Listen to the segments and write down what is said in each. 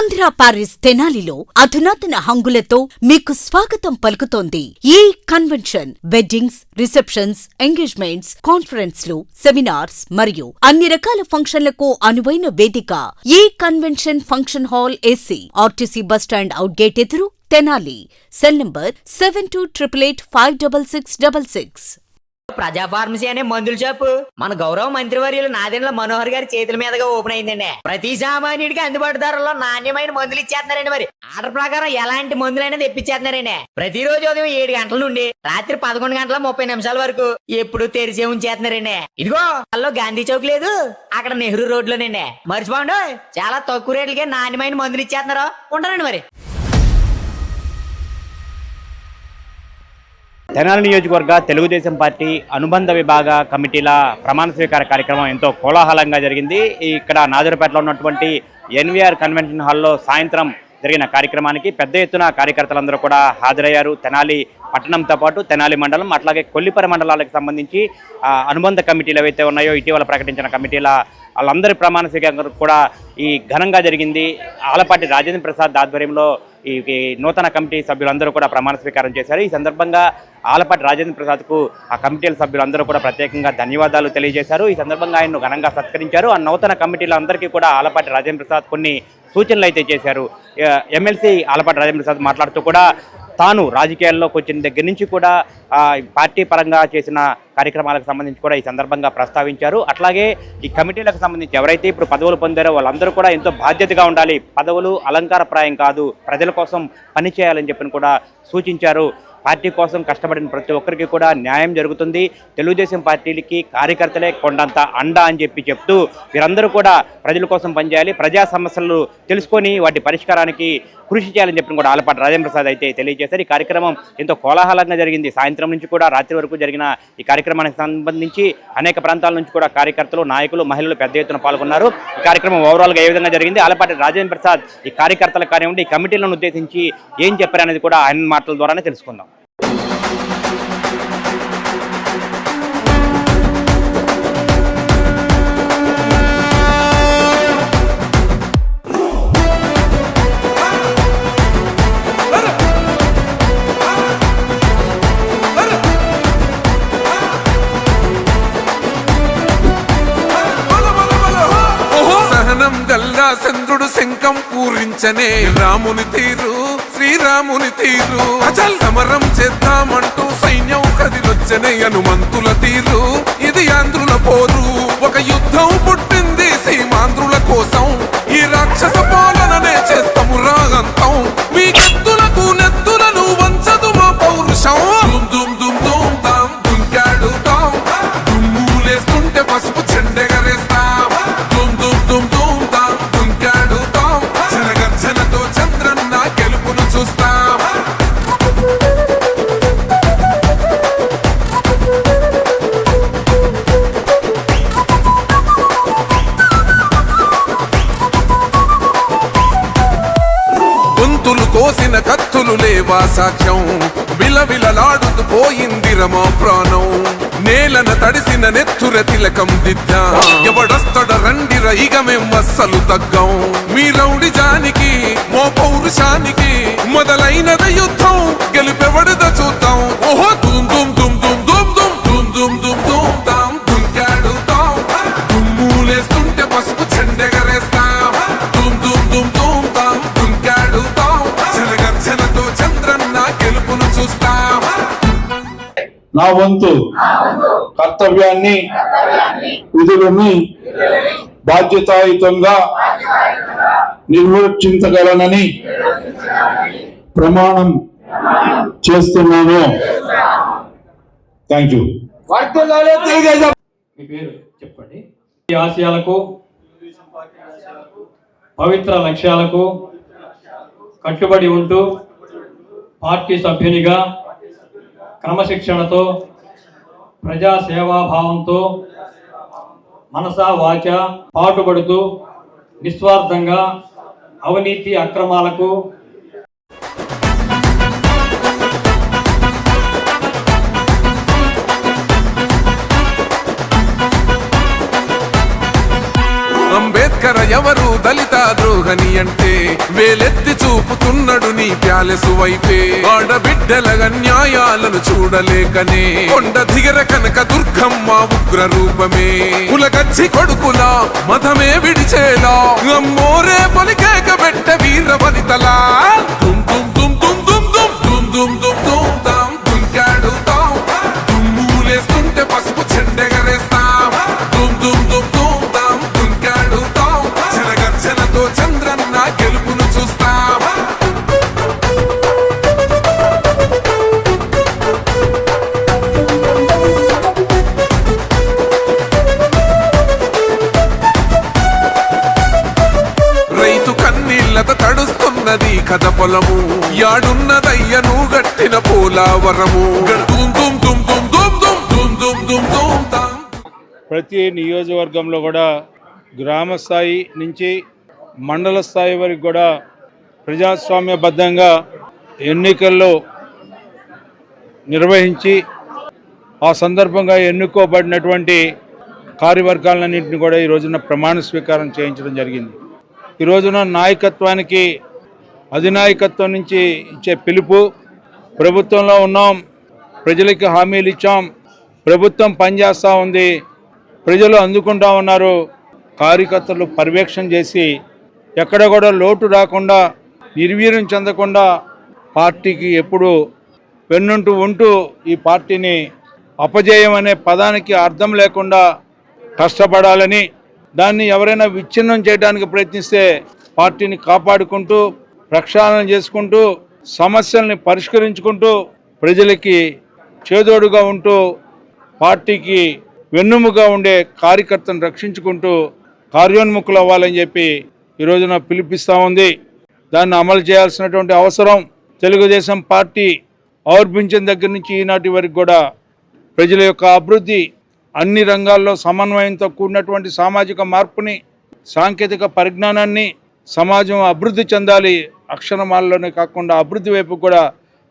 Andhra Paris తెనాలిలో అధునాతన హంగులతో మీకు స్వాగతం పలుకుతోంది ఈ కన్వెన్షన్. వెడ్డింగ్స్, రిసెప్షన్స్, ఎంగేజ్మెంట్స్, కాన్ఫరెన్స్లు, సెమినార్స్ మరియు అన్ని రకాల ఫంక్షన్లకు అనువైన వేదిక. ఈ convention function hall AC, RTC bus stand out gate ఎదురు, తెనాలి. Cell number 7288566666. ప్రజా ఫార్మసీ అనే మందుల షాపు మన గౌరవ మంత్రివర్యులు నాదెండ్ల మనోహర్ గారి చేతుల మీదుగా ఓపెన్ అయిందండి. ప్రతి సామాన్యుడికి అందుబాటు ధరలో నాణ్యమైన మందులు ఇచ్చేస్తున్నారండి. మరి ఆర్డర్ ప్రకారం ఎలాంటి మందులైనా తెప్పించేస్తున్నారండి. ప్రతిరోజు ఉదయం 7 గంటల నుండి రాత్రి 11 గంటల 30 నిమిషాల వరకు ఎప్పుడు తెరిచే ఉంచేస్తున్నారండి. ఇదిగో అల్లో గాంధీ చౌక్ లేదు, అక్కడ నెహ్రూ రోడ్ లోనండి. మర్చిపోండి, చాలా తక్కువ రేట్లకే నాణ్యమైన మందులు ఇచ్చేస్తున్నారు. ఉంటారండి మరి. తెనాలి నియోజకవర్గ తెలుగుదేశం పార్టీ అనుబంధ విభాగ కమిటీల ప్రమాణ స్వీకార కార్యక్రమం ఎంతో కోలాహలంగా జరిగింది. ఇక్కడ నాజరుపేటలో ఉన్నటువంటి ఎన్వీఆర్ కన్వెన్షన్ హాల్లో సాయంత్రం జరిగిన కార్యక్రమానికి పెద్ద ఎత్తున కార్యకర్తలందరూ కూడా హాజరయ్యారు. తెనాలి పట్టణంతో పాటు తెనాలి మండలం, అట్లాగే కొల్లిపర మండలాలకు సంబంధించి అనుబంధ కమిటీలు ఏవైతే ఉన్నాయో ఇటీవల ప్రకటించిన కమిటీల వాళ్ళందరి ప్రమాణ స్వీకారం కూడా ఈ ఘనంగా జరిగింది. ఆలపాటి రాజేంద్ర ప్రసాద్ ఆధ్వర్యంలో ఈ నూతన కమిటీ సభ్యులందరూ కూడా ప్రమాణ స్వీకారం చేశారు. ఈ సందర్భంగా ఆలపాటి రాజేంద్ర ప్రసాద్కు ఆ కమిటీల సభ్యులందరూ కూడా ప్రత్యేకంగా ధన్యవాదాలు తెలియజేశారు. ఈ సందర్భంగా ఆయన్ను ఘనంగా సత్కరించారు. ఆ నూతన కమిటీలందరికీ కూడా ఆలపాటి రాజేంద్ర ప్రసాద్ కొన్ని సూచనలు అయితే చేశారు. ఎమ్మెల్సీ ఆలపాటి రాజేంద్ర ప్రసాద్ మాట్లాడుతూ కూడా తాను రాజకీయాల్లోకి వచ్చిన దగ్గర నుంచి కూడా పార్టీ పరంగా చేసిన కార్యక్రమాలకు సంబంధించి కూడా ఈ సందర్భంగా ప్రస్తావించారు. అట్లాగే ఈ కమిటీలకు సంబంధించి ఎవరైతే ఇప్పుడు పదవులు పొందారో వాళ్ళందరూ కూడా ఎంతో బాధ్యతగా ఉండాలి, పదవులు అలంకారప్రాయం కాదు, ప్రజల కోసం పనిచేయాలని చెప్పని కూడా సూచించారు. పార్టీ కోసం కష్టపడిన ప్రతి ఒక్కరికి కూడా న్యాయం జరుగుతుంది, తెలుగుదేశం పార్టీలకి కార్యకర్తలే కొండంత అండ అని చెప్తూ వీరందరూ కూడా ప్రజల కోసం పనిచేయాలి, ప్రజా సమస్యలు తెలుసుకొని వాటి పరిష్కారానికి కృషి చేయాలని చెప్పి కూడా ఆలపాటి రాజేంద్ర ప్రసాద్ అయితే తెలియజేశారు. ఈ కార్యక్రమం ఎంతో కోలాహలంగా జరిగింది. సాయంత్రం నుంచి కూడా రాత్రి వరకు జరిగిన ఈ కార్యక్రమానికి సంబంధించి అనేక ప్రాంతాల నుంచి కూడా కార్యకర్తలు, నాయకులు, మహిళలు పెద్ద ఎత్తున పాల్గొన్నారు. ఈ కార్యక్రమం ఓవరాల్గా ఏ విధంగా జరిగింది, ఆలపాటి రాజేంద్ర ప్రసాద్ ఈ కార్యకర్తలకు కానివ్వండి, ఈ కమిటీలను ఉద్దేశించి ఏం చెప్పారనేది కూడా ఆయన మాటల ద్వారానే తెలుసుకుందాం. చంద్రుడు శంఖం పూరించనే రాముని తీరు, శ్రీరాముని తీరు. అచల్ సమరం చేద్దామంటూ సైన్యం కదిలొచ్చనే హనుమంతుల తీరు. ఇది ఆంధ్రుల పోరు, ఒక యుద్ధం పుట్టింది సీమాంధ్రుల కోసం. ఈ రాక్షస పాలననే చేస్తాము రాగంతం, మీ కత్తులకు నెత్తులను వంచదు మా పౌరుషం. దుమ్ దుమ్ దుమ్ దుమ్ తాం దుంకాడుతాం, దుమ్ములేస్తుంటే పసుపు చెండెగరేస్తాం. దుమ్ దుమ్ దుమ్ దుమ్ తాం దుంకాడుతాం, జనగర్జనతో చంద్రన్న గెలుపును చూస్తాం. గొంతులు కోసిన కత్తులు లేవా సాక్ష్యం, విలవిలలాడుతూ పోయింది రమా ప్రాణం. నేలన తడిసిన నెత్తుర తిలకం దిద్దా, ఎవడొస్తడ రండిర ఇక మేం అస్సలు తగ్గం. మీ రౌడిజానికి మో పౌరుషానికి మొదలైనద యుద్ధం, గెలుపెవడద చూద్దాం. ఓహో దుమ్ దుమ్ దుమ్ దుమ్ దుమ్ దుమ్ దుమ్ దుమ్ దుమ్ దుమ్ తాం దుంకాడుతాం, దుమ్ములేస్తుంటే పసుపు చెండెగరేస్తాం. దుమ్ దుమ్ దుమ్ దుమ్ తాం దుంకాడుతాం, జనగర్జనతో చంద్రన్న గెలుపును చూస్తాం. నా వంతు కర్తవ్యాన్ని, విధులని బాధ్యతాయుతంగా నిర్వర్తించగలనని ప్రమాణం చేస్తున్నాను. Thank you. మీ పేరు చెప్పండి. ఈ ఆశయాలకు, పవిత్ర లక్ష్యాలకు కట్టుబడి ఉంటూ పార్టీ సభ్యునిగా క్రమశిక్షణతో, ప్రజా సేవాభావంతో మనసా వాచ పాటుపడుతూ నిస్వార్థంగా అవినీతి అక్రమాలకు అంబేద్కర్ అంబేద్కర్ ఎవరు దళిత ద్రోహని అంటే వేలెత్తి చూపుతున్నాడు నీ ప్యాలెసు వైపే. ఆడబిడ్డల న్యాయాలను చూడలేకనే కొండ దిగర కనక దుర్గమ్మ ఉగ్ర రూపమే. కులగచ్చి కొడుకులా మతమే విడిచేలా అమ్మోరే పొలికేక పెట్ట వీర వనితలా. దుమ్ దుమ్ దుమ్ దుమ్ దుమ్ దుమ్ దుమ్ దుమ్ దుమ్ దుమ్ తాం దుంకాడుతాం. దుమ్ములేస్తుంటే పసుపు చెండెగరేస్తాం. దుమ్ దుమ్ దుమ్ దుమ్ తాం దుంకాడుతాం. జనగర్జనతో చంద్రన్న గెలుపును చూస్తాం. రైతు కన్నీళ్లత తడుస్తున్నది కథ పొలము. యాడున్నదయ్యను గట్టిన పోలావరము. దుమ్ దుమ్ దుమ్ దుమ్ దుమ్ దుమ్ దుమ్ దుమ్ దుమ్ దుమ్ తాం. ప్రతి నియోజకవర్గంలో కూడా గ్రామ స్థాయి నుంచి మండల స్థాయి వరకు కూడా ప్రజాస్వామ్యబద్ధంగా ఎన్నికల్లో నిర్వహించి ఆ సందర్భంగా ఎన్నుకోబడినటువంటి కార్యవర్గాలన్నింటినీ కూడా ఈ రోజున ప్రమాణ స్వీకారం చేయించడం జరిగింది. ఈ రోజున నాయకత్వానికి అధినాయకత్వం నుంచి ఇచ్చే పిలుపు, ప్రభుత్వంలో ఉన్నాం, ప్రజలకి హామీలు ఇచ్చాం, ప్రభుత్వం పనిచేస్తూ ఉంది, ప్రజలు అందుకుంటా ఉన్నారు, కార్యకర్తలు పర్యవేక్షణ చేసి ఎక్కడ కూడా లోటు రాకుండా నిర్వీర్యం చెందకుండా పార్టీకి ఎప్పుడు వెన్నుంటూ ఉంటూ ఈ పార్టీని అపజయం అనే పదానికి అర్థం లేకుండా కష్టపడాలని, దాన్ని ఎవరైనా విచ్ఛిన్నం చేయడానికి ప్రయత్నిస్తే పార్టీని కాపాడుకుంటూ ప్రక్షాళన చేసుకుంటూ సమస్యల్ని పరిష్కరించుకుంటూ ప్రజలకి చేదోడుగా ఉంటూ పార్టీకి వెన్నుముగా ఉండే కార్యకర్తను రక్షించుకుంటూ కార్యోన్ముఖులు అవ్వాలని చెప్పి ఈ రోజున పిలిపిస్తూ ఉంది. దాన్ని అమలు చేయాల్సినటువంటి అవసరం తెలుగుదేశం పార్టీ ఆవిర్భించిన దగ్గర నుంచి ఈనాటి వరకు కూడా ప్రజల యొక్క అభివృద్ధి, అన్ని రంగాల్లో సమన్వయంతో కూడినటువంటి సామాజిక మార్పుని, సాంకేతిక పరిజ్ఞానాన్ని, సమాజం అభివృద్ధి చెందాలి, అక్షరమాలలోనే కాకుండా అభివృద్ధి వైపు కూడా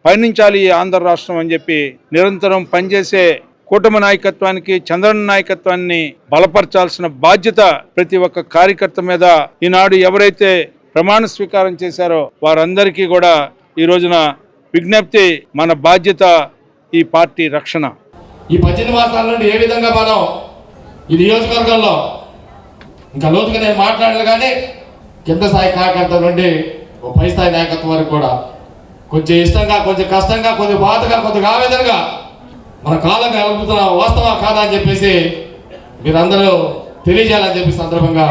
పయనించాలి ఆంధ్ర రాష్ట్రం అని చెప్పి నిరంతరం పనిచేసే కూటమి నాయకత్వానికి, చంద్రన్న నాయకత్వాన్ని బలపరచాల్సిన బాధ్యత ప్రతి ఒక్క కార్యకర్త మీద ఈనాడు ఎవరైతే ప్రమాణ స్వీకారం చేశారో వారందరికీ కూడా ఈ రోజున విజ్ఞప్తి, మన బాధ్యత ఈ పార్టీ రక్షణ. ఈ 18 మాసాల నుండి ఏ విధంగా మనం ఈ నియోజకవర్గంలో ఇంకా లోతుగా నేను మాట్లాడలేదు, కానీ కింద స్థాయి కార్యకర్తల నుండి ఓ పై స్థాయి నాయకత్వం వరకు కూడా కొంచెం ఇష్టంగా, కొంచెం కష్టంగా, కొద్ది బాధగా, కొద్దిగా ఆవేదనగా మన కాలంగా గడుపుతున్న వాస్తవా కాదా అని చెప్పేసి మీరందరూ తెలియజేయాలని చెప్పి సందర్భంగా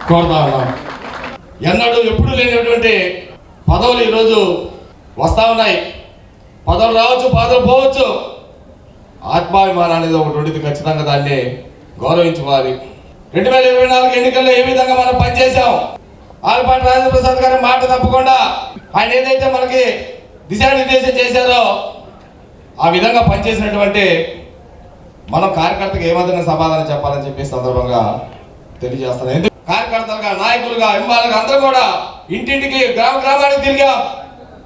కోరుతా ఉన్నాం. ఎన్నడూ ఎప్పుడు లేనటువంటి పదవులు ఈరోజు వస్తూ ఉన్నాయి. పదవులు రావచ్చు, పదవులు పోవచ్చు, ఆత్మాభిమానం అనేది ఒకటి ఉండేది, ఖచ్చితంగా దాన్ని గౌరవించుకోవాలి. 2024 ఎన్నికల్లో ఏ విధంగా మనం పనిచేసాం, ఆలపాటి రాజేంద్ర ప్రసాద్ గారి మాట తప్పకుండా ఆయన ఏదైతే మనకి దిశానిర్దేశం చేశారో ఆ విధంగా పనిచేసినటువంటి మనం కార్యకర్తకు ఏమాత్రం సమాధానం చెప్పాలని చెప్పి సందర్భంగా తెలియజేస్తాను. ఎందుకు కార్యకర్తలుగా, నాయకులుగా, అభిమానులుగా అందరూ కూడా ఇంటింటికి, గ్రామానికి తిరిగాం.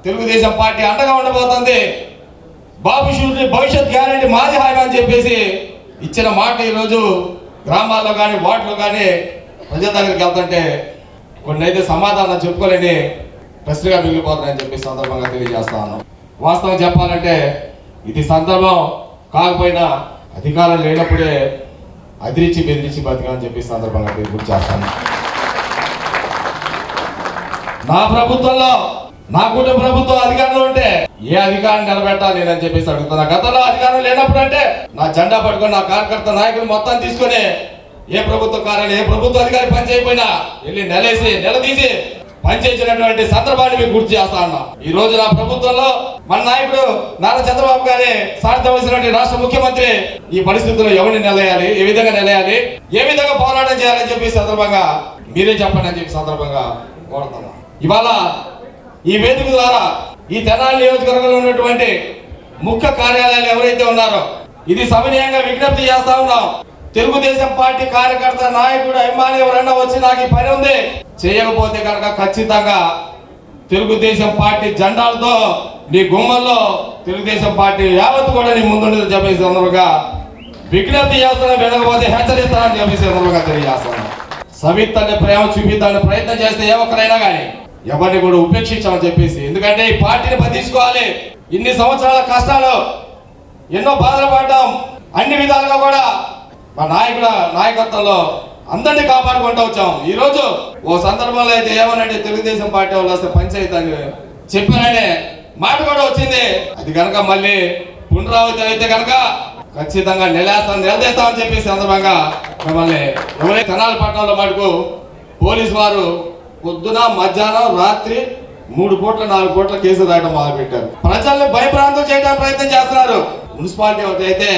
తెలుగుదేశం పార్టీ అండగా ఉండబోతుంది, బాబు షూరి భవిష్యత్ గ్యారెంటీ మాది హామీ అని చెప్పేసి ఇచ్చిన మాట ఈరోజు గ్రామాల్లో కానీ, వార్డులో కానీ ప్రజల దగ్గరికి వెళ్తుంటే కొన్ని అయితే సమాధానం చెప్పుకోలేని ప్రశ్నగా మిగిలిపోతున్నాయని చెప్పి సందర్భంగా తెలియజేస్తాను. వాస్తవం చెప్పాలంటే ఇది సందర్భం కాకపోయినా అధికారం లేనప్పుడే అదిరించి బెదిరించి బతికాలని చెప్పి సందర్భంగా గుర్తు చేస్తాను. నా ప్రభుత్వంలో, నా కుటుంబ ప్రభుత్వం అధికారంలో ఉంటే ఏ అధికారం నిలబెట్టాలి నేనని చెప్పేసి అడుగుతున్నా. గతంలో అధికారం లేనప్పుడు అంటే నా జెండా పట్టుకొని నా కార్యకర్త నాయకులు మొత్తం తీసుకొని ఏ ప్రభుత్వ కార్యాలయం, ఏ ప్రభుత్వ అధికారి పని చేయకపోయినా వెళ్ళి నిలదీసి పనిచేసినటువంటి సందర్భాన్ని మీకు గుర్తు చేస్తా ఉన్నాం. ఈ రోజు నా ప్రభుత్వంలో మన నాయకుడు నారా చంద్రబాబు గారి సారథ్యం వహించినటువంటి రాష్ట్ర ముఖ్యమంత్రి ఈ పరిస్థితుల్లో ఎవరిని నిలయాలి, ఏ విధంగా నిలయాలి, ఏ విధంగా పోరాటం చేయాలని చెప్పి సందర్భంగా మీరే చెప్పండి అని చెప్పి సందర్భంగా కోరుతున్నాం. ఇవాళ ఈ వేదిక ద్వారా ఈ తెనాలి నియోజకవర్గంలో ఉన్నటువంటి ముఖ్య కార్యాలయాలు ఎవరైతే ఉన్నారో ఇది సమన్వయంగా విజ్ఞప్తి చేస్తా ఉన్నాం. తెలుగుదేశం పార్టీ కార్యకర్త, నాయకుడు, అభిమాని ఎవరైనా వచ్చి నాకు ఈ పని ఉంది చేయకపోతే కనుక ఖచ్చితంగా తెలుగుదేశం పార్టీ జెండాలతో నీ గుమ్మల్లో తెలుగుదేశం పార్టీ యావత్తు కూడా నీ ముందుండేది చెప్పేసి సందర్భంగా విజ్ఞప్తి చేస్తున్నా, వినకపోతే హెచ్చరిస్తానని చెప్పేసి సందర్భంగా తెలియజేస్తాను. సవితల్ని ప్రేమ చూపిద్దామని ప్రయత్నం చేస్తే ఏ ఒక్కరైనా కానీ ఎవరిని కూడా ఉపేక్షించామని చెప్పేసి, ఎందుకంటే ఈ పార్టీని బంధించుకోవాలి. ఇన్ని సంవత్సరాల కష్టాలు, ఎన్నో బాధలు పడ్డాం. అన్ని విధాలుగా కూడా మా నాయకుల నాయకత్వంలో అందరినీ కాపాడుకుంటూ వచ్చాం. ఈ రోజు ఓ సందర్భంలో అయితే ఏమనంటే తెలుగుదేశం పార్టీ వాళ్ళు వస్తే పంచాయతీ అని చెప్పాననే మాట కూడా వచ్చింది. అది కనుక మళ్ళీ పునరావృతం అయితే కనుక ఖచ్చితంగా నిలదీస్తామని చెప్పేసి సందర్భంగా మిమ్మల్ని ఎవరైతే తెనాలి పట్టణంలో మటుకు పోలీసు వారు పొద్దున మధ్యాహ్నం రాత్రి 3 పూట్ల 4 పూట్ల కేసులు రాయడం మొదలుపెట్టారు. ప్రజల్ని భయభ్రాంతులు చేయడానికి ప్రయత్నం చేస్తున్నారు. మున్సిపాలిటీ ఒకటి అయితే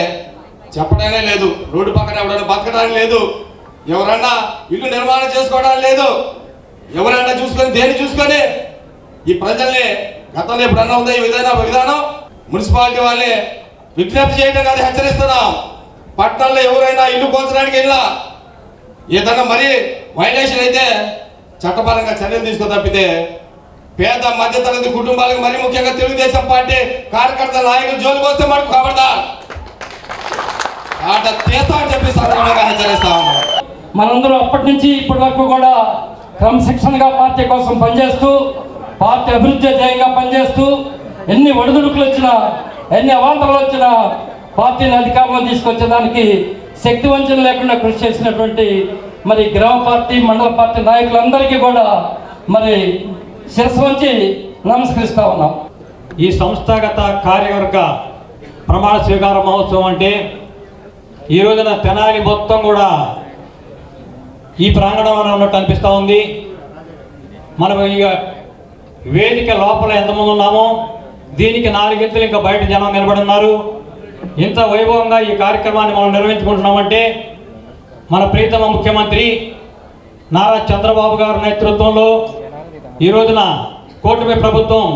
చెప్పడమే లేదు, రోడ్డు పక్కన ఎవరైనా బతకడానికి లేదు, ఎవరన్నా ఇల్లు నిర్మాణం చేసుకోవడానికి లేదు, ఎవరైనా దేన్ని చూసుకొని ఈ ప్రజల్ని గతంలో ఎప్పుడన్నా ఉందా ఈ విధానం మున్సిపాలిటీ వాళ్ళని విజ్ఞప్తి చేయడం కాదు, హెచ్చరిస్తున్నాం. పట్టణంలో ఎవరైనా ఇల్లు కోల్చడానికి వెళ్ళినా ఏదన్నా మరీ వైలేషన్ అయితే చట్టపరంగా చర్యలు తీసుకో తప్పితే పేద మధ్యతరగతి కుటుంబాలకు మరి ముఖ్యంగా తెలుగుదేశం పార్టీ కార్యకర్తల నాయకులు జోలికి వస్తే మనకు కబడదా ఆట తీస్తామని చెప్పి సందర్భంగా హెచ్చరిస్తా ఉన్నాం. మనందరూ అప్పటి నుంచి ఇప్పటి వరకు కూడా క్రమశిక్షణగా పార్టీ కోసం పనిచేస్తూ, పార్టీ అభివృద్ధి ధ్యేయంగా పనిచేస్తూ, ఎన్ని ఒడిదుడుకులు వచ్చినా, ఎన్ని అవాంతరాలు వచ్చినా పార్టీని అధికారంలో తీసుకొచ్చేదానికి శక్తి వంచన లేకుండా కృషి చేసినటువంటి మరి గ్రామ పార్టీ, మండల పార్టీ నాయకులందరికీ కూడా మరి శిరస్సు వంచి నమస్కరిస్తా ఉన్నాం. ఈ సంస్థాగత కార్యవర్గ ప్రమాణ స్వీకార మహోత్సవం అంటే ఈ రోజున తెనాలి మొత్తం కూడా ఈ ప్రాంగణంలో ఉన్నట్టు అనిపిస్తూ ఉంది. మనం ఇక వేదిక లోపల ఎంతమంది ఉన్నామో దీనికి 4 గంటలు ఇంకా బయట జనం నిలబడున్నారు. ఇంత వైభవంగా ఈ కార్యక్రమాన్ని మనం నిర్వహించుకుంటున్నామంటే మన ప్రీతమ ముఖ్యమంత్రి నారా చంద్రబాబు గారి నేతృత్వంలో ఈ రోజున కూటమి ప్రభుత్వం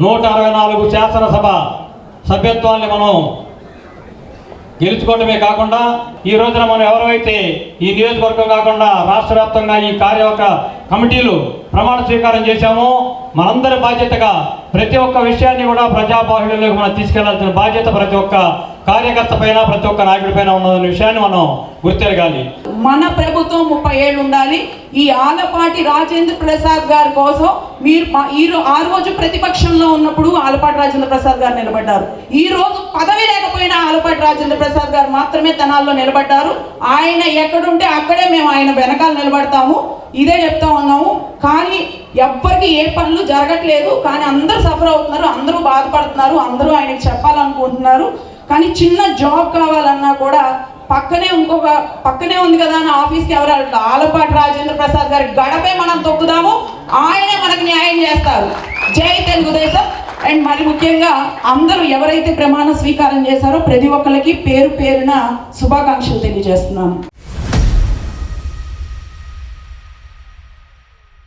164 శాసనసభ సభ్యత్వాన్ని మనం గెలుచుకోవటమే కాకుండా ఈ రోజున మనం ఎవరైతే ఈ నియోజకవర్గం కాకుండా రాష్ట్ర వ్యాప్తంగా ఈ కార్యవర్గ కమిటీలు ప్రమాణ స్వీకారం చేశామో మనందరి బాధ్యతగా ప్రతి ఒక్క విషయాన్ని కూడా ప్రజాబాహుళ్యంలోకి మనం తీసుకెళ్లాల్సిన బాధ్యత ప్రతి ఒక్క కార్యకర్త పైన, ప్రతి ఒక్క నాయకుడి పైన ఉన్నదన్న విషయాన్ని మనం గుర్తెరగాలి. మన ప్రభుత్వం 30 ఏళ్ళు ఉండాలి. ఈ ఆలపాటి రాజేంద్ర ప్రసాద్ గారి కోసం మీరు ఆ రోజు ప్రతిపక్షంలో ఉన్నప్పుడు ఆలపాటి రాజేంద్ర ప్రసాద్ గారు నిలబడ్డారు. ఈ రోజు పదవి లేకపోయినా ఆలపాటి రాజేంద్ర ప్రసాద్ గారు మాత్రమే తెనాల్లో నిలబడ్డారు. ఆయన ఎక్కడుంటే అక్కడే మేము ఆయన వెనకాల నిలబడతాము, ఇదే చెప్తా ఉన్నాము. కానీ ఎవ్వరికి ఏ పనులు జరగట్లేదు, కానీ అందరూ సఫర్ అవుతున్నారు, అందరూ బాధపడుతున్నారు, అందరూ ఆయనకి చెప్పాలనుకుంటున్నారు. కానీ చిన్న జాబ్ కావాలన్నా కూడా పక్కనే ఉంది కదా అని ఆఫీస్కి ఎవరు ఆలపాటి రాజేంద్ర ప్రసాద్ గారి గడపే మనం తొక్కుదాము, ఆయనే మనకు న్యాయం చేస్తారు. జై తెలుగుదేశం. అండ్ మరి ముఖ్యంగా అందరూ ఎవరైతే ప్రమాణ స్వీకారం చేశారో ప్రతి ఒక్కరికి పేరు పేరున శుభాకాంక్షలు తెలియజేస్తున్నాను.